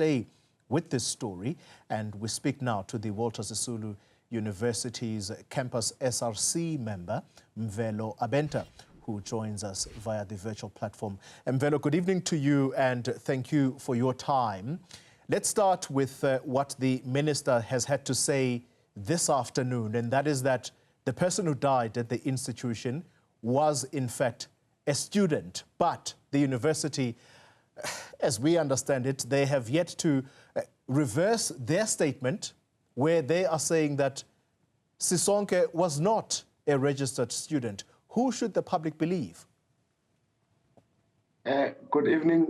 stay with this story, and we speak now to the Walter Sisulu University's campus SRC member, Mvelo Abenta, who joins us via the virtual platform. Mvelo, good evening to you, and thank you for your time. Let's start with what the minister has had to say this afternoon, and that is that the person who died at the institution was, in fact, a student. But the university, as we understand it, they have yet to reverse their statement where they are saying that Sisonke was not a registered student. Who should the public believe? Good evening,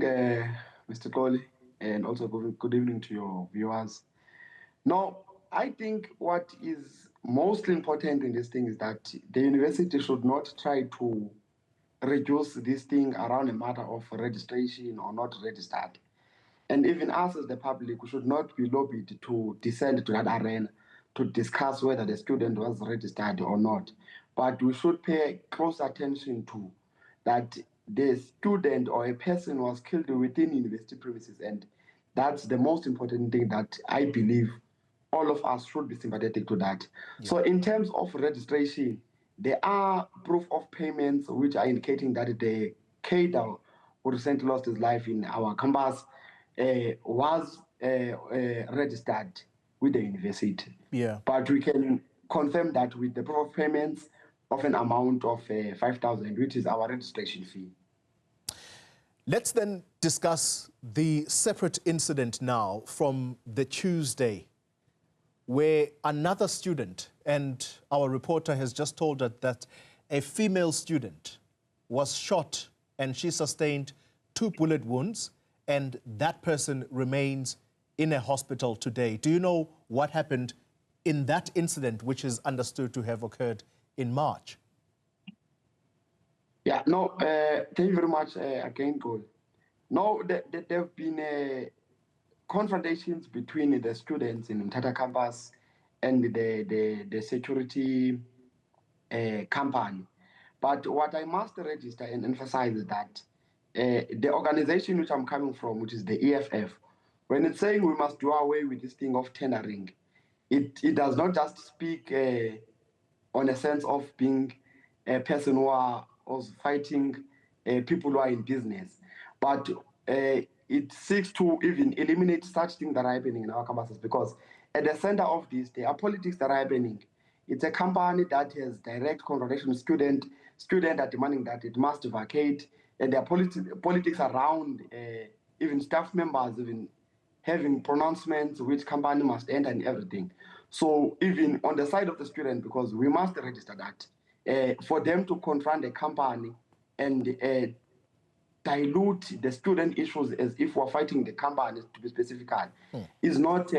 Mr. Xoli, and also good evening to your viewers. Now, I think what is mostly important in this thing is that the university should not try to reduce this thing around a matter of registration or not registered. And even us as the public, we should not be lobbied to descend to that arena to discuss whether the student was registered or not. But we should pay close attention to that the student or a person was killed within university premises. And that's the most important thing that I believe all of us should be sympathetic to that. Yeah. So in terms of registration, there are proof of payments which are indicating that the cadre who recently lost his life in our campus was registered with the university. Yeah. But we can confirm that with the proof of payments of an amount of 5,000, which is our registration fee. Let's then discuss the separate incident now from the Tuesday, where another student, and our reporter has just told us that a female student was shot and she sustained 2 bullet wounds, and that person remains in a hospital today. Do you know what happened in that incident, which is understood to have occurred in March? Yeah, no, thank you very much again, Cole. No, there have been confrontations between the students in Mthatha campus and the security company. But what I must register and emphasize is that the organization which I'm coming from, which is the EFF, when it's saying we must do away with this thing of tendering, it does not just speak on a sense of being a person who was fighting people who are in business, but it seeks to even eliminate such things that are happening in our campuses, because at the center of this, there are politics that are happening. It's a company that has direct confrontation with students are demanding that it must vacate, and there are politics around even staff members even having pronouncements which company must end and everything. So even on the side of the student, because we must register that, for them to confront the company and dilute the student issues as if we're fighting the company, to be specific, is not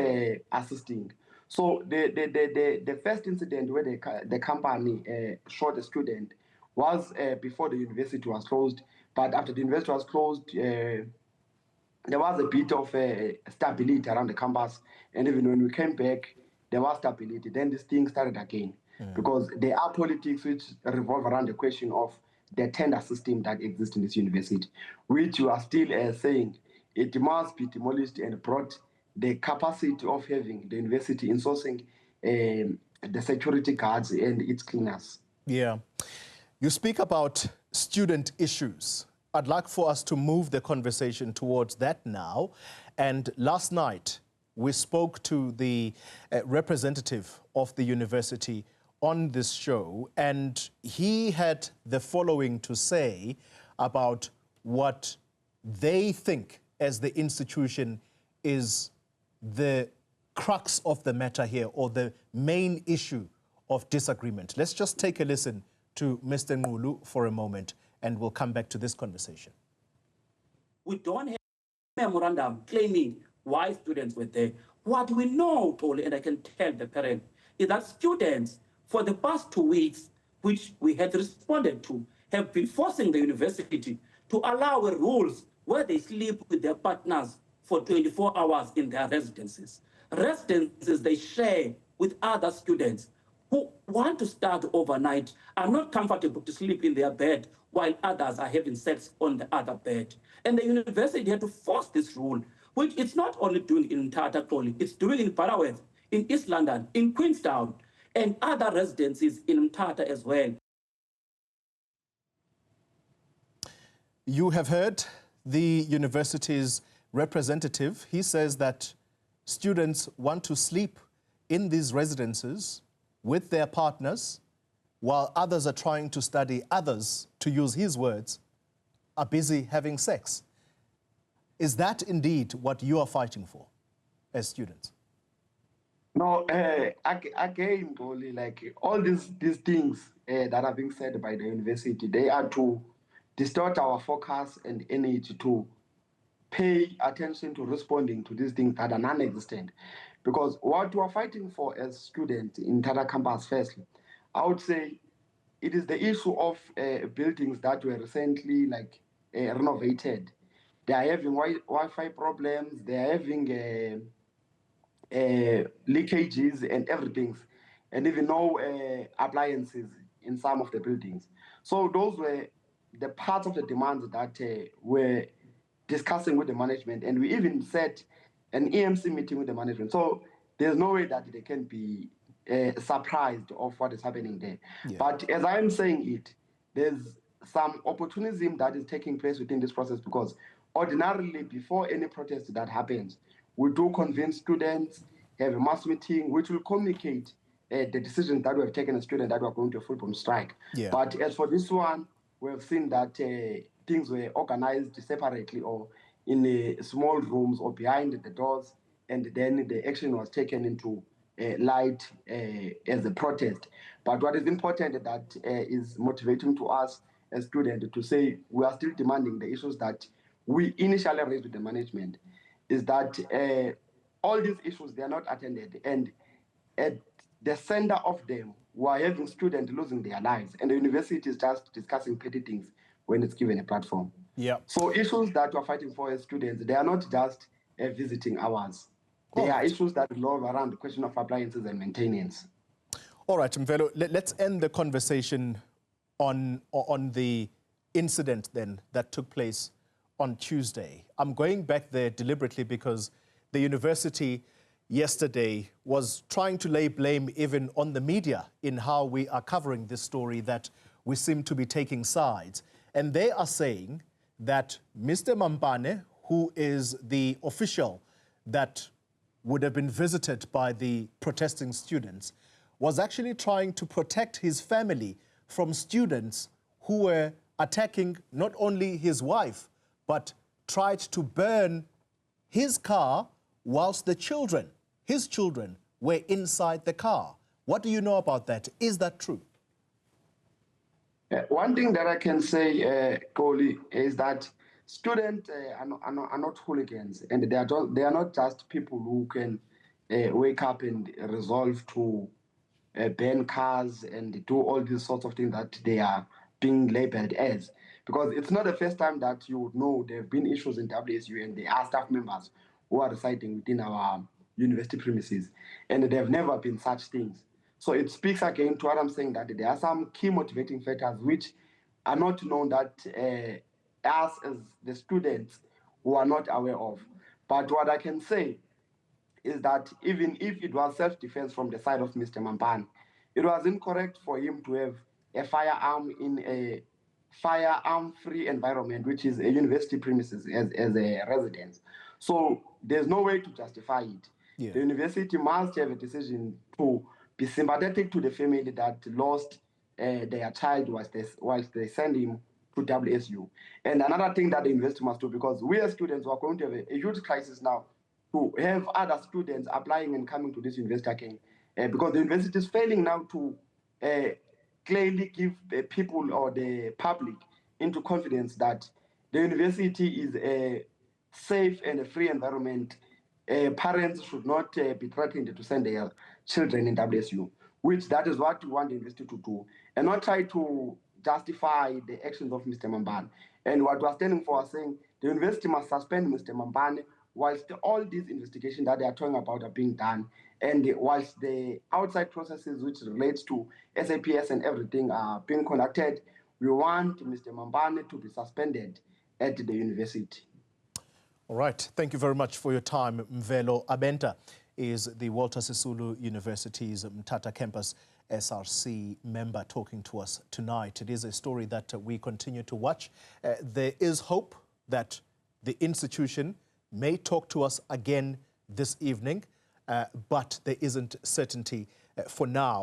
assisting. So the first incident where the company shot a student was before the university was closed. But after the university was closed, there was a bit of stability around the campus. And even when we came back, there was stability. Then this thing started again. Because there are politics which revolve around the question of the tender system that exists in this university, which you are still saying it must be demolished and brought the capacity of having the university in sourcing the security guards and its cleaners. Yeah. You speak about student issues. I'd like for us to move the conversation towards that now. And last night, we spoke to the representative of the university on this show, and he had the following to say about what they think as the institution is the crux of the matter here, or the main issue of disagreement. Let's just take a listen to Mr. Ngulu for a moment, and we'll come back to this conversation. We don't have a memorandum claiming why students were there. What we know, Toli, and I can tell the parent, is that students, for the past 2 weeks, which we had responded to, have been forcing the university to allow rules where they sleep with their partners for 24 hours in their residences. Residences they share with other students who want to start overnight, are not comfortable to sleep in their bed while others are having sex on the other bed. And the university had to force this rule. which it's not only doing in Mthatha, Xoli, it's doing in Baraworth, in East London, in Queenstown, and other residencies in Mthatha as well. You have heard the university's representative. He says that students want to sleep in these residences with their partners while others are trying to study. Others, to use his words, are busy having sex. Is that indeed what you are fighting for as students? No, again, Xoli, like all these things that are being said by the university, they are to distort our focus and energy to pay attention to responding to these things that are non-existent. Because what we are fighting for as students in Mthatha campus, firstly, I would say it is the issue of buildings that were recently renovated. They are having Wi-Fi problems. They are having leakages and everything, and even no appliances in some of the buildings. So those were the parts of the demands that were discussing with the management, and we even set an EMC meeting with the management. So there's no way that they can be surprised of what is happening there. Yeah. But as I am saying it, there's some opportunism that is taking place within this process, because ordinarily before any protest that happens, we do convince students, have a mass meeting, which will communicate the decisions that we have taken as students that we are going to a full-blown strike. Yeah. But as for this one, we have seen that things were organized separately or in small rooms or behind the doors, and then the action was taken into light as a protest. But what is important that is motivating to us as students to say we are still demanding the issues that we initially raised with the management, is that all these issues, they are not attended. And at the center of them, we are having students losing their lives, and the university is just discussing petty things when it's given a platform. Yeah. So issues that we're fighting for as students, they are not just visiting hours. They are issues that revolve around the question of appliances and maintenance. All right, Mvelo, let's end the conversation on the incident then that took place on Tuesday. I'm going back there deliberately because the university yesterday was trying to lay blame even on the media in how we are covering this story, that we seem to be taking sides. And they are saying that Mr. Mampane, who is the official that would have been visited by the protesting students, was actually trying to protect his family from students who were attacking not only his wife, but tried to burn his car whilst the children, his children, were inside the car. What do you know about that? Is that true? One thing that I can say, Xoli, is that students are not hooligans, and they are not just people who can wake up and resolve to ban cars and do all these sorts of things that they are being labeled as. Because it's not the first time that you would know there have been issues in WSU and there are staff members who are residing within our university premises, and there have never been such things. So it speaks again to what I'm saying, that there are some key motivating factors which are not known, that us as the students who are not aware of. But what I can say is that even if it was self-defense from the side of Mr. Mampane, it was incorrect for him to have a firearm in a firearm-free environment, which is a university premises as a residence. So there's no way to justify it. Yeah. The university must have a decision to be sympathetic to the family that lost their child whilst they send him to WSU. And another thing that the university must do, because we as students are going to have a huge crisis now, to have other students applying and coming to this university again, because the university is failing now to clearly give the people or the public into confidence that the university is a safe and a free environment. Parents should not be threatened to send their children in WSU, which that is what we want the university to do, and not try to justify the actions of Mr. Mampane. And what we're standing for is saying the university must suspend Mr. Mampane whilst all these investigations that they are talking about are being done, and whilst the outside processes which relates to SAPS and everything are being conducted. We want Mr. Mampane to be suspended at the university. All right. Thank you very much for your time. Mvelo Abenta is the Walter Sisulu University's Mthatha campus SRC member talking to us tonight. It is a story that we continue to watch. There is hope that the institution may talk to us again this evening, but there isn't certainty for now.